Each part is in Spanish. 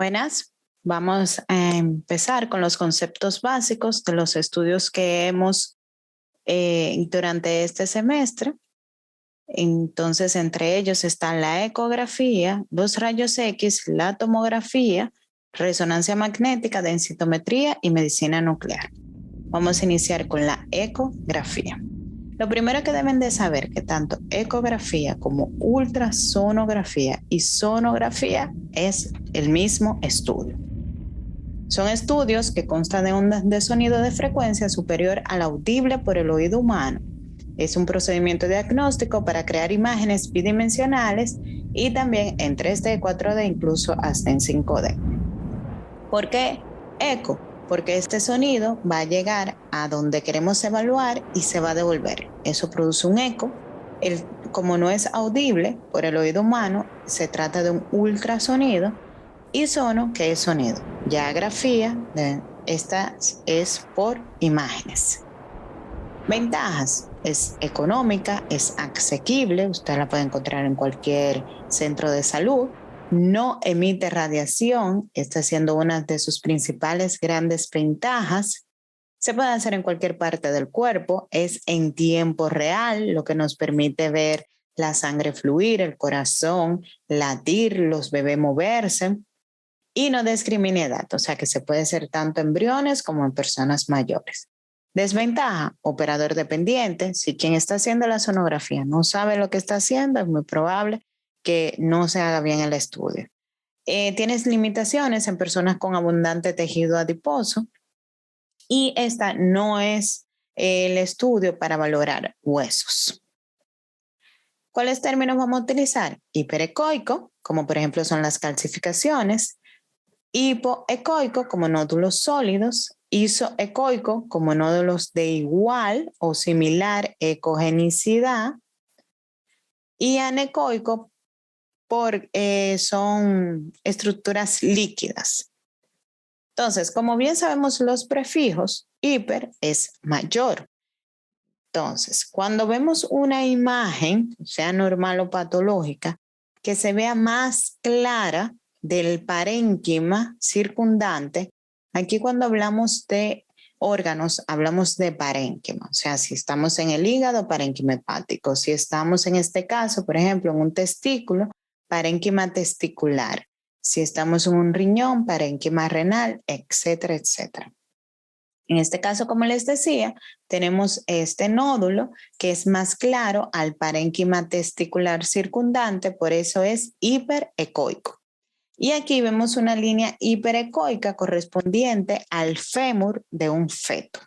Buenas, vamos a empezar con los conceptos básicos de los estudios que hemos durante este semestre. Entonces, entre ellos están la ecografía, los rayos X, la tomografía, resonancia magnética, densitometría y medicina nuclear. Vamos a iniciar con la ecografía. Lo primero que deben de saber que tanto ecografía como ultrasonografía y sonografía es el mismo estudio. Son estudios que constan de ondas de sonido de frecuencia superior a la audible por el oído humano. Es un procedimiento diagnóstico para crear imágenes bidimensionales y también en 3D, 4D, incluso hasta en 5D. ¿Por qué eco? Porque este sonido va a llegar a donde queremos evaluar y se va a devolver. Eso produce un eco. Como no es audible por el oído humano, se trata de un ultrasonido. Y sono, que es sonido. Ya grafía, esta es por imágenes. Ventajas: es económica, es asequible, usted la puede encontrar en cualquier centro de salud. No emite radiación, está siendo una de sus principales grandes ventajas. Se puede hacer en cualquier parte del cuerpo, es en tiempo real, lo que nos permite ver la sangre fluir, el corazón latir, los bebés moverse. Y no discrimina edad, o sea que se puede hacer tanto en embriones como en personas mayores. Desventaja: operador dependiente. Si quien está haciendo la sonografía no sabe lo que está haciendo, es muy probable que no se haga bien el estudio. Tienes limitaciones en personas con abundante tejido adiposo y esta no es el estudio para valorar huesos. ¿Cuáles términos vamos a utilizar? Hiperecoico, como por ejemplo son las calcificaciones; hipoecoico, como nódulos sólidos; isoecoico, como nódulos de igual o similar ecogenicidad; y anecoico, son estructuras líquidas. Entonces, como bien sabemos los prefijos, hiper es mayor. Entonces, cuando vemos una imagen, sea normal o patológica, que se vea más clara del parénquima circundante, aquí cuando hablamos de órganos, hablamos de parénquima. O sea, si estamos en el hígado, parénquima hepático. Si estamos en este caso, por ejemplo, en un testículo, parénquima testicular. Si estamos en un riñón, parénquima renal, etcétera, etcétera. En este caso, como les decía, tenemos este nódulo que es más claro al parénquima testicular circundante, por eso es hiperecoico. Y aquí vemos una línea hiperecoica correspondiente al fémur de un feto.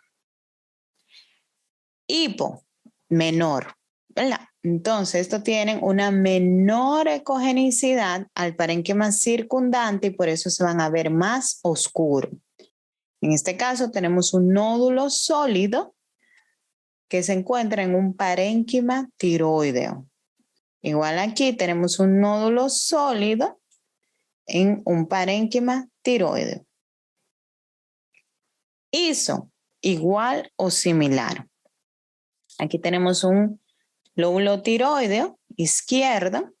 Hipo, menor, ¿verdad? Entonces, estos tienen una menor ecogenicidad al parénquima circundante y por eso se van a ver más oscuros. En este caso tenemos un nódulo sólido que se encuentra en un parénquima tiroideo. Igual aquí tenemos un nódulo sólido en un parénquima tiroideo. Iso, igual o similar. Aquí tenemos un lóbulo tiroideo izquierdo,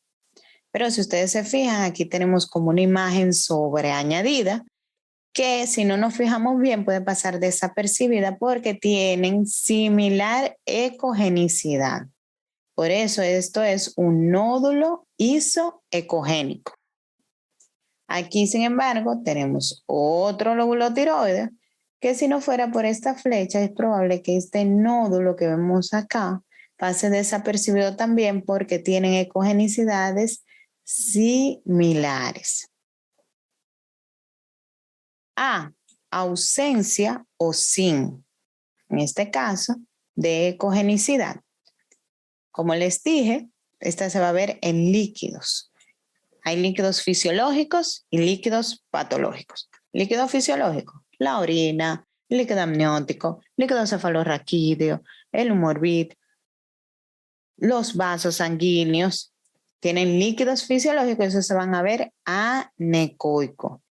pero si ustedes se fijan, aquí tenemos como una imagen sobreañadida que si no nos fijamos bien puede pasar desapercibida porque tienen similar ecogenicidad. Por eso esto es un nódulo isoecogénico. Aquí, sin embargo, tenemos otro lóbulo tiroideo que si no fuera por esta flecha es probable que este nódulo que vemos acá pase desapercibido también porque tienen ecogenicidades similares. A, ausencia o sin, en este caso, de ecogenicidad. Como les dije, esta se va a ver en líquidos. Hay líquidos fisiológicos y líquidos patológicos. Líquido fisiológico, la orina, líquido amniótico, líquido cefalorraquídeo, el humor bit, los vasos sanguíneos. Tienen líquidos fisiológicos, esos se van a ver anecoico.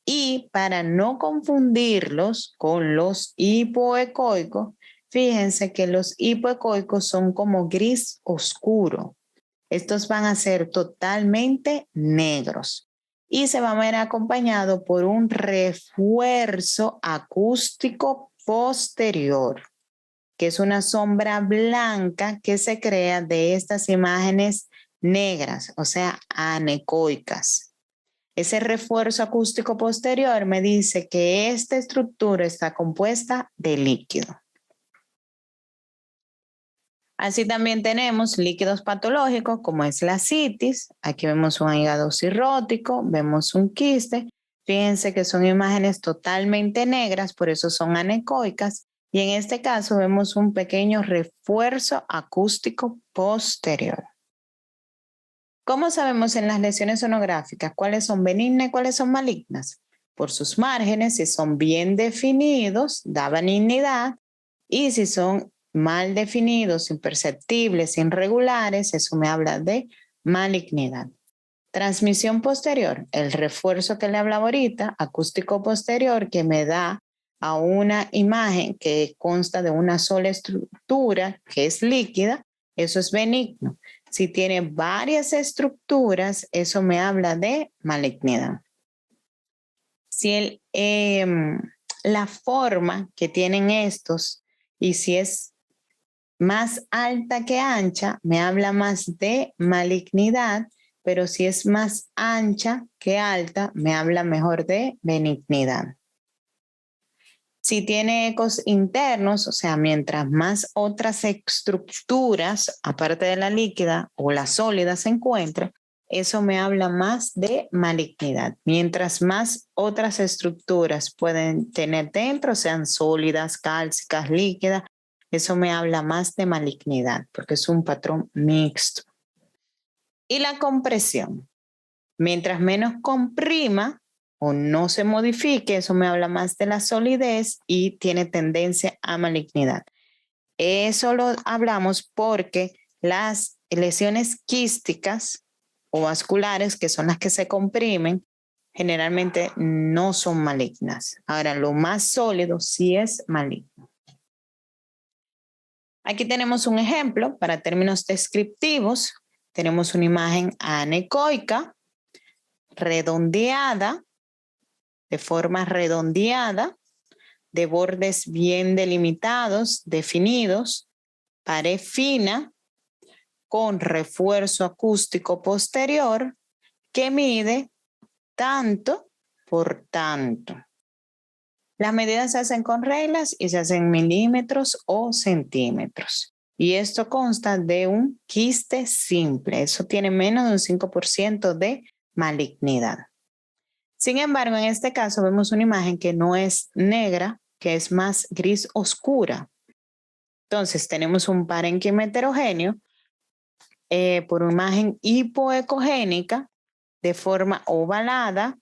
Y para no confundirlos con los hipoecoicos, fíjense que los hipoecoicos son como gris oscuro. Estos van a ser totalmente negros. y se va a ver acompañado por un refuerzo acústico posterior, que es una sombra blanca que se crea de estas imágenes negras, o sea, anecoicas. Ese refuerzo acústico posterior me dice que esta estructura está compuesta de líquido. Así también tenemos líquidos patológicos como es la citis. Aquí vemos un hígado cirrótico, vemos un quiste. Fíjense que son imágenes totalmente negras, por eso son anecoicas. Y en este caso vemos un pequeño refuerzo acústico posterior. ¿Cómo sabemos en las lesiones sonográficas cuáles son benignas y cuáles son malignas? Por sus márgenes, si son bien definidos, da benignidad, y si son mal definidos, imperceptibles, irregulares, eso me habla de malignidad. Transmisión posterior, el refuerzo que le hablaba ahorita, acústico posterior, que me da a una imagen que consta de una sola estructura, que es líquida, eso es benigno. Si tiene varias estructuras, eso me habla de malignidad. Si la forma que tienen estos y si es más alta que ancha, me habla más de malignidad, pero si es más ancha que alta, me habla mejor de benignidad. Si tiene ecos internos, o sea, mientras más otras estructuras, aparte de la líquida o la sólida, se encuentren, eso me habla más de malignidad. Mientras más otras estructuras pueden tener dentro, sean sólidas, cálcicas, líquidas, eso me habla más de malignidad, porque es un patrón mixto. Y la compresión. Mientras menos comprima o no se modifique, eso me habla más de la solidez y tiene tendencia a malignidad. Eso lo hablamos porque las lesiones quísticas o vasculares, que son las que se comprimen, generalmente no son malignas. Ahora, lo más sólido sí es maligno. Aquí tenemos un ejemplo para términos descriptivos. Tenemos una imagen anecoica, redondeada, de forma redondeada, de bordes bien delimitados, definidos, pared fina, con refuerzo acústico posterior, que mide tanto por tanto. Las medidas se hacen con reglas y se hacen en milímetros o centímetros. Y esto consta de un quiste simple. Eso tiene menos de un 5% de malignidad. Sin embargo, en este caso vemos una imagen que no es negra, que es más gris oscura. Entonces tenemos un parénquima heterogéneo por una imagen hipoecogénica de forma ovalada,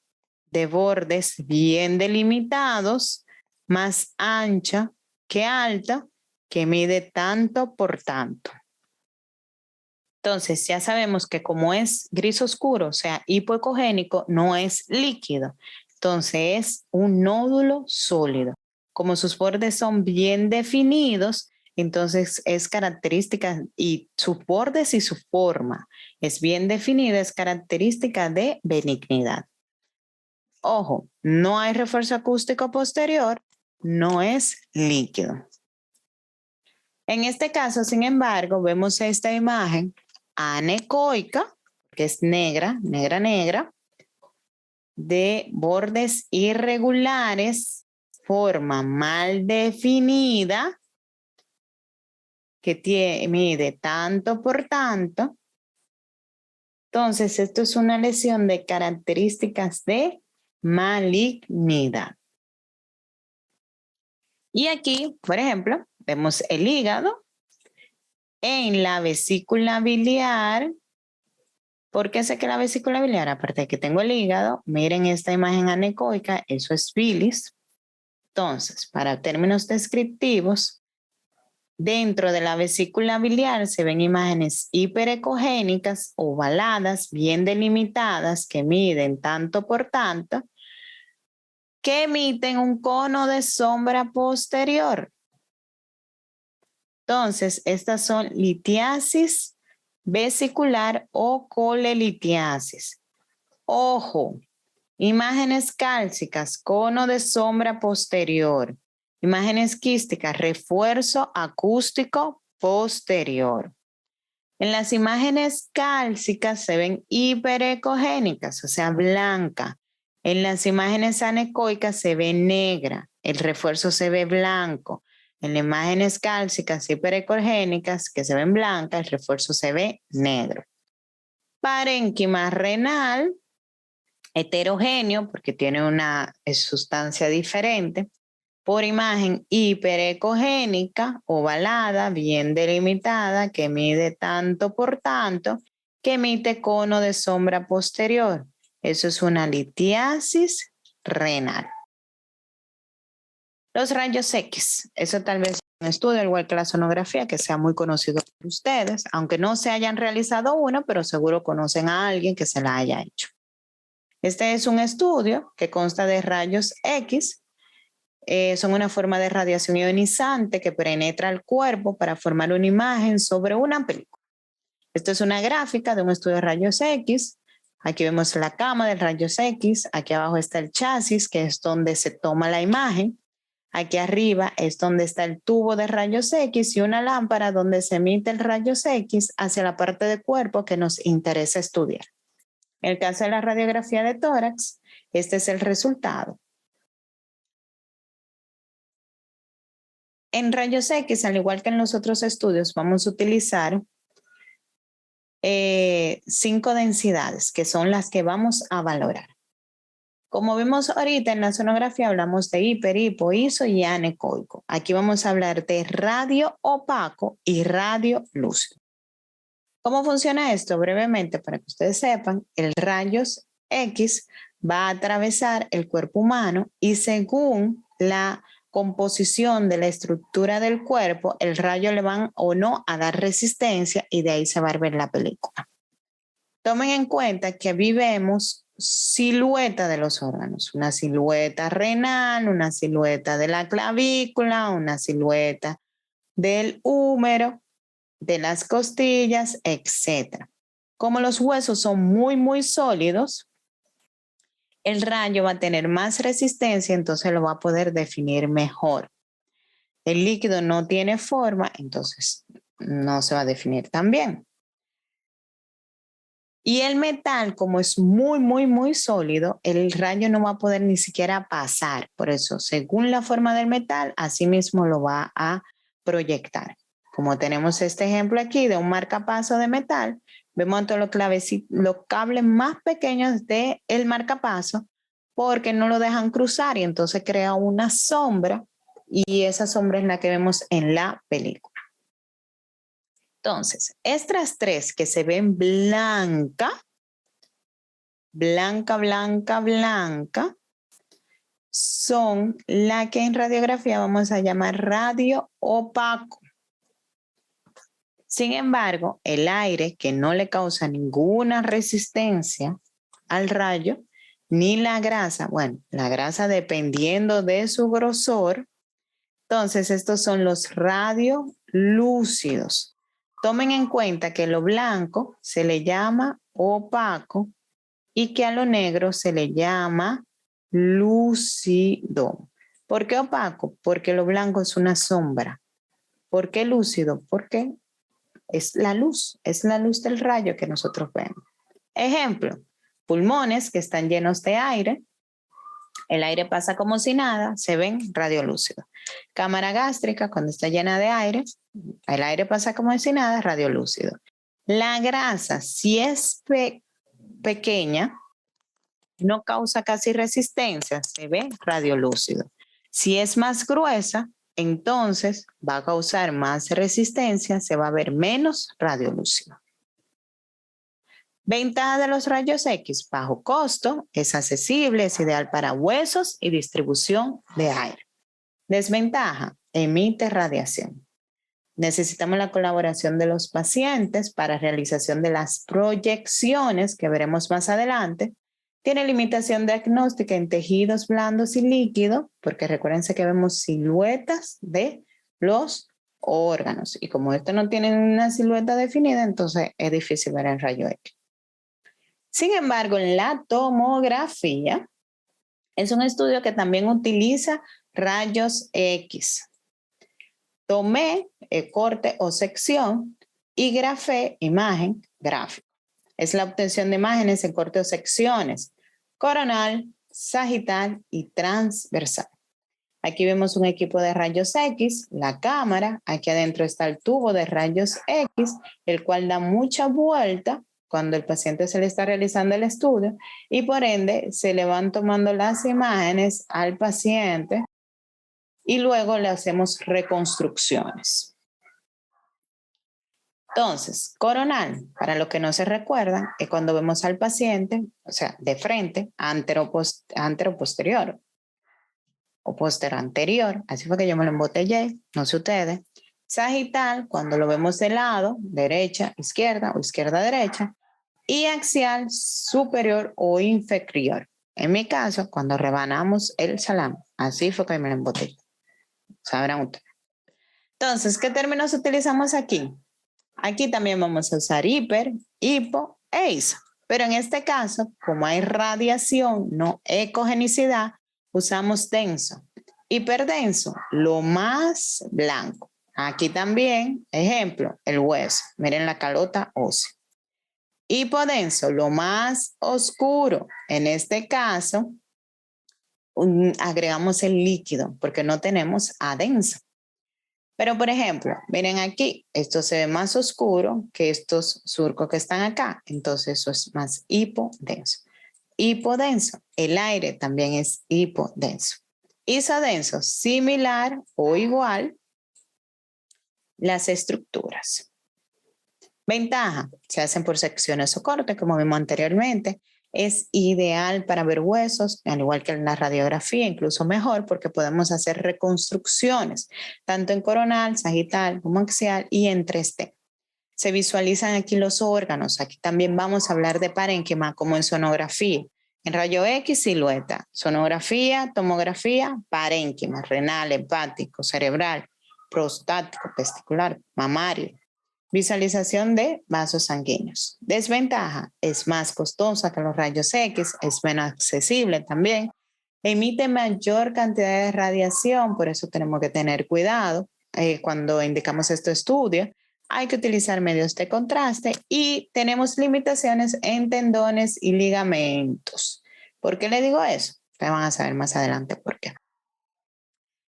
de bordes bien delimitados, más ancha que alta, que mide tanto por tanto. Entonces ya sabemos que como es gris oscuro, o sea, hipoecogénico, no es líquido. Entonces es un nódulo sólido. Como sus bordes son bien definidos, entonces es característica y sus bordes y su forma es bien definida, es característica de benignidad. Ojo, no hay refuerzo acústico posterior, no es líquido. En este caso, sin embargo, vemos esta imagen anecoica, que es negra, negra, de bordes irregulares, forma mal definida, que mide tanto por tanto. Entonces, esto es una lesión de características de malignidad. Y aquí, por ejemplo, vemos el hígado en la vesícula biliar. ¿Por qué sé que la vesícula biliar? Aparte de que tengo el hígado, miren esta imagen anecoica, eso es bilis. Entonces, para términos descriptivos, dentro de la vesícula biliar se ven imágenes hiperecogénicas, ovaladas, bien delimitadas, que miden tanto por tanto, que emiten un cono de sombra posterior. Entonces, estas son litiasis vesicular o colelitiasis. Ojo, Imágenes cálcicas, cono de sombra posterior. Imágenes quísticas, refuerzo acústico posterior. En las imágenes cálcicas se ven hiperecogénicas, o sea, blanca. En las imágenes anecoicas se ve negra, el refuerzo se ve blanco. En las imágenes cálcicas hiperecogénicas que se ven blancas, el refuerzo se ve negro. Parénquima renal, heterogéneo, porque tiene una sustancia diferente. Por imagen hiperecogénica, ovalada, bien delimitada, que mide tanto por tanto, que emite cono de sombra posterior. Eso es una litiasis renal. Los rayos X, eso tal vez es un estudio, igual que la sonografía, que sea muy conocido por ustedes, aunque no se hayan realizado uno, pero seguro conocen a alguien que se la haya hecho. Este es un estudio que consta de rayos X. Son una forma de radiación ionizante que penetra el cuerpo para formar una imagen sobre una película. Esto es una gráfica de un estudio de rayos X. Aquí vemos la cama de rayos X. Aquí abajo está el chasis, que es donde se toma la imagen. Aquí arriba es donde está el tubo de rayos X y una lámpara donde se emite el rayos X hacia la parte del cuerpo que nos interesa estudiar. En el caso de la radiografía de tórax, este es el resultado. En rayos X, al igual que en los otros estudios, vamos a utilizar 5 densidades, que son las que vamos a valorar. Como vimos ahorita en la sonografía, hablamos de hiper, hipo, iso y anecoico. Aquí vamos a hablar de radio opaco y radio lúcido. ¿Cómo funciona esto? Brevemente, para que ustedes sepan, el rayos X va a atravesar el cuerpo humano y según la composición de la estructura del cuerpo, el rayo le van o no a dar resistencia y de ahí se va a ver la película. Tomen en cuenta que aquí vemos silueta de los órganos, una silueta renal, una silueta de la clavícula, una silueta del húmero, de las costillas, etc. Como los huesos son muy sólidos, el rayo va a tener más resistencia, entonces lo va a poder definir mejor. El líquido no tiene forma, entonces no se va a definir tan bien. Y el metal, como es muy sólido, el rayo no va a poder ni siquiera pasar. Por eso, según la forma del metal, así mismo lo va a proyectar. Como tenemos este ejemplo aquí de un marcapaso de metal, vemos todos los cables más pequeños del marcapaso porque no lo dejan cruzar y entonces crea una sombra y esa sombra es la que vemos en la película. Entonces, estas 3 que se ven blanca, son la que en radiografía vamos a llamar radio opaco. Sin embargo, el aire que no le causa ninguna resistencia al rayo, ni la grasa, bueno, la grasa dependiendo de su grosor, entonces estos son los radiolúcidos. Tomen en cuenta que lo blanco se le llama opaco y que a lo negro se le llama lúcido. ¿Por qué opaco? Porque lo blanco es una sombra. ¿Por qué lúcido? Porque es la luz del rayo que nosotros vemos. Ejemplo, pulmones que están llenos de aire, el aire pasa como si nada, se ven radiolúcidos. Cámara gástrica, cuando está llena de aire, el aire pasa como si nada, radiolúcido. La grasa, si es pequeña, no causa casi resistencia, se ve radiolúcido. Si es más gruesa, entonces va a causar más resistencia, se va a ver menos radiolúcido. Ventaja de los rayos X, bajo costo, es accesible, es ideal para huesos y distribución de aire. Desventaja, emite radiación. Necesitamos la colaboración de los pacientes para realización de las proyecciones que veremos más adelante. Tiene limitación diagnóstica en tejidos blandos y líquidos, porque recuérdense que vemos siluetas de los órganos. Y como estos no tienen una silueta definida, entonces es difícil ver el rayo X. Sin embargo, la tomografía es un estudio que también utiliza rayos X. Tomé corte o sección y grafé imagen gráfico. Es la obtención de imágenes en corte o secciones coronal, sagital y transversal. Aquí vemos un equipo de rayos X, la cámara, aquí adentro está el tubo de rayos X, el cual da mucha vuelta cuando el paciente se le está realizando el estudio y por ende se le van tomando las imágenes al paciente y luego le hacemos reconstrucciones. Entonces, coronal, para los que no se recuerdan, es cuando vemos al paciente, o sea, de frente, antero-posterior o posterior-anterior, así fue que yo me lo embotellé, no sé ustedes. Sagital, cuando lo vemos de lado, derecha, izquierda o izquierda-derecha, y axial, superior o inferior. En mi caso, cuando rebanamos el salame, así fue que me lo embotellé. Sabrán ustedes. Entonces, ¿qué términos utilizamos aquí? Aquí también vamos a usar hiper, hipo e iso. Pero en este caso, como hay radiación, no ecogenicidad, usamos denso. Hiperdenso, lo más blanco. Aquí también, ejemplo, el hueso. Miren la calota ósea. Hipodenso, lo más oscuro. En este caso, agregamos el líquido porque no tenemos adenso. Pero, por ejemplo, miren aquí, esto se ve más oscuro que estos surcos que están acá. Entonces, eso es más hipodenso. Hipodenso, el aire también es hipodenso. Isodenso, similar o igual las estructuras. Ventaja, se hacen por secciones o cortes, como vimos anteriormente. Es ideal para ver huesos, al igual que en la radiografía, incluso mejor, porque podemos hacer reconstrucciones, tanto en coronal, sagital como axial y en 3D. Se visualizan aquí los órganos. Aquí también vamos a hablar de parénquima, como en sonografía. En rayo X, silueta. Sonografía, tomografía, parénquima, renal, hepático, cerebral, prostático, testicular, mamario. Visualización de vasos sanguíneos. Desventaja, es más costosa que los rayos X, es menos accesible también, emite mayor cantidad de radiación, por eso tenemos que tener cuidado cuando indicamos este estudio. Hay que utilizar medios de contraste y tenemos limitaciones en tendones y ligamentos. ¿Por qué le digo eso? Ustedes van a saber más adelante por qué.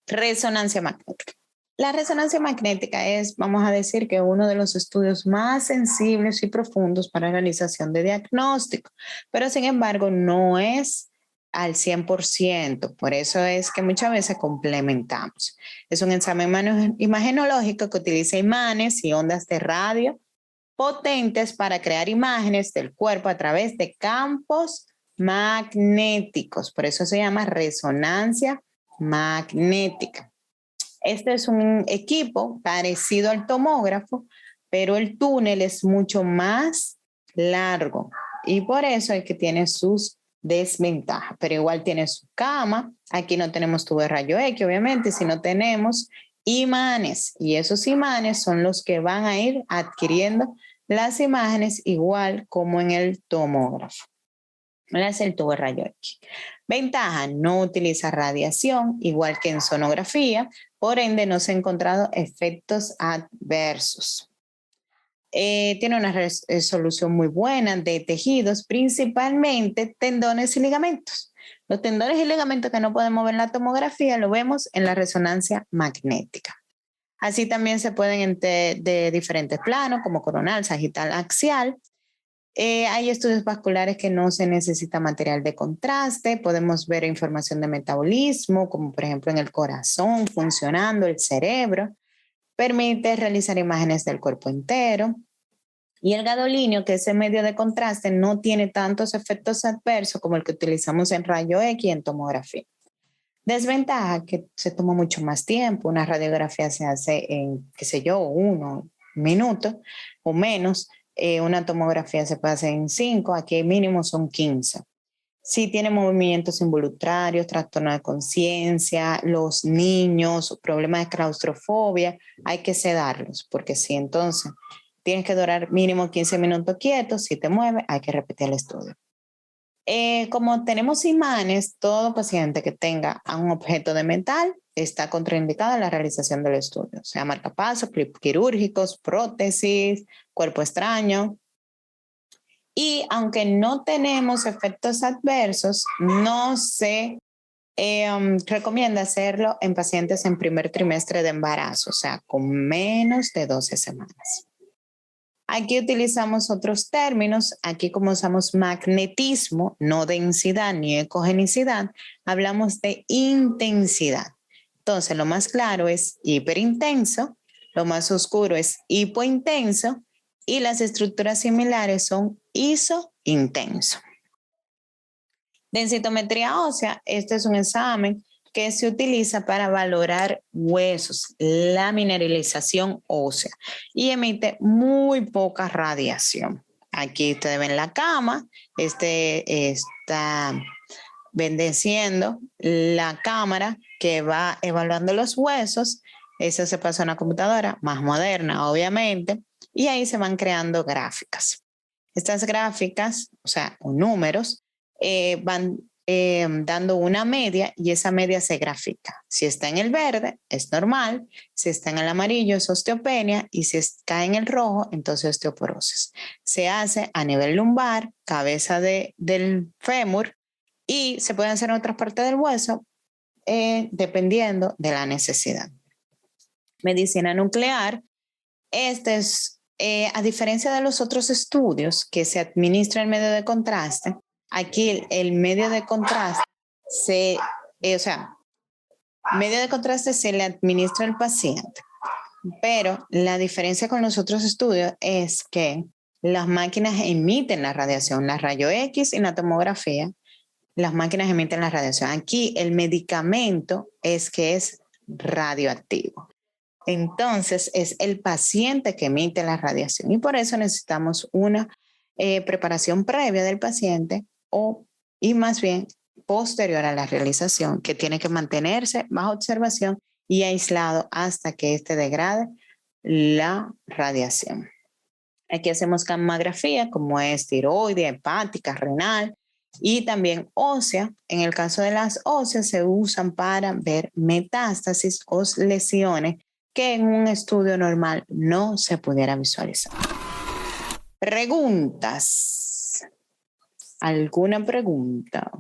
Resonancia magnética. La resonancia magnética es, vamos a decir, que uno de los estudios más sensibles y profundos para la realización de diagnóstico, pero sin embargo no es al 100%, por eso es que muchas veces complementamos. Es un examen imagenológico que utiliza imanes y ondas de radio potentes para crear imágenes del cuerpo a través de campos magnéticos, por eso se llama resonancia magnética. Este es un equipo parecido al tomógrafo, pero el túnel es mucho más largo y por eso es que tiene sus desventajas, pero igual tiene su cama. Aquí no tenemos tubo de rayo X, obviamente, sino tenemos imanes y esos imanes son los que van a ir adquiriendo las imágenes igual como en el tomógrafo. Es el tubo de rayo X. Ventaja, no utiliza radiación, igual que en sonografía, por ende no se han encontrado efectos adversos. Tiene una resolución muy buena de tejidos, principalmente tendones y ligamentos. Los tendones y ligamentos que no podemos ver en la tomografía lo vemos en la resonancia magnética. Así también se pueden de diferentes planos, como coronal, sagital, axial. Hay estudios vasculares que no se necesita material de contraste, podemos ver información de metabolismo, como por ejemplo en el corazón funcionando, el cerebro, permite realizar imágenes del cuerpo entero. Y el gadolínio, que es el medio de contraste, no tiene tantos efectos adversos como el que utilizamos en rayo X y en tomografía. Desventaja, que se toma mucho más tiempo, una radiografía se hace en, qué sé yo, 1 minuto o menos. Una tomografía se puede hacer en 5, aquí mínimo son 15. Si tiene movimientos involuntarios, trastorno de conciencia, los niños, problemas de claustrofobia, hay que sedarlos, porque si entonces tienes que durar mínimo 15 minutos quietos. Si te mueves, hay que repetir el estudio. Como tenemos imanes, todo paciente que tenga un objeto de metal está contraindicado en la realización del estudio, o sea, marcapasos, quirúrgicos, prótesis, cuerpo extraño. Y aunque no tenemos efectos adversos, no se recomienda hacerlo en pacientes en primer trimestre de embarazo, o sea, con menos de 12 semanas. Aquí utilizamos otros términos. Aquí, como usamos magnetismo, no densidad ni ecogenicidad, hablamos de intensidad. Entonces, lo más claro es hiperintenso, lo más oscuro es hipointenso y las estructuras similares son isointenso. Densitometría ósea, este es un examen que se utiliza para valorar huesos, la mineralización ósea y emite muy poca radiación. Aquí ustedes ven la cama, está bendeciendo la cámara que va evaluando los huesos. Eso se pasa a una computadora más moderna, obviamente, y ahí se van creando gráficas. Estas gráficas, o sea, números, van dando una media y esa media se grafica. Si está en el verde, es normal. Si está en el amarillo, es osteopenia. Y si cae en el rojo, entonces osteoporosis. Se hace a nivel lumbar, cabeza del fémur, y se puede hacer en otras partes del hueso, dependiendo de la necesidad. Medicina nuclear. Este es, a diferencia de los otros estudios que se administra el medio de contraste, aquí el medio de contraste medio de contraste se le administra al paciente, pero la diferencia con los otros estudios es que las máquinas emiten la radiación, la rayo X y la tomografía, las máquinas emiten la radiación. Aquí el medicamento es que es radioactivo. Entonces es el paciente que emite la radiación y por eso necesitamos una preparación previa del paciente y más bien posterior a la realización, que tiene que mantenerse bajo observación y aislado hasta que éste degrade la radiación. Aquí hacemos gammagrafía como es tiroide, hepática, renal y también ósea. En el caso de las óseas se usan para ver metástasis o lesiones que en un estudio normal no se pudiera visualizar. Preguntas. ¿Alguna pregunta?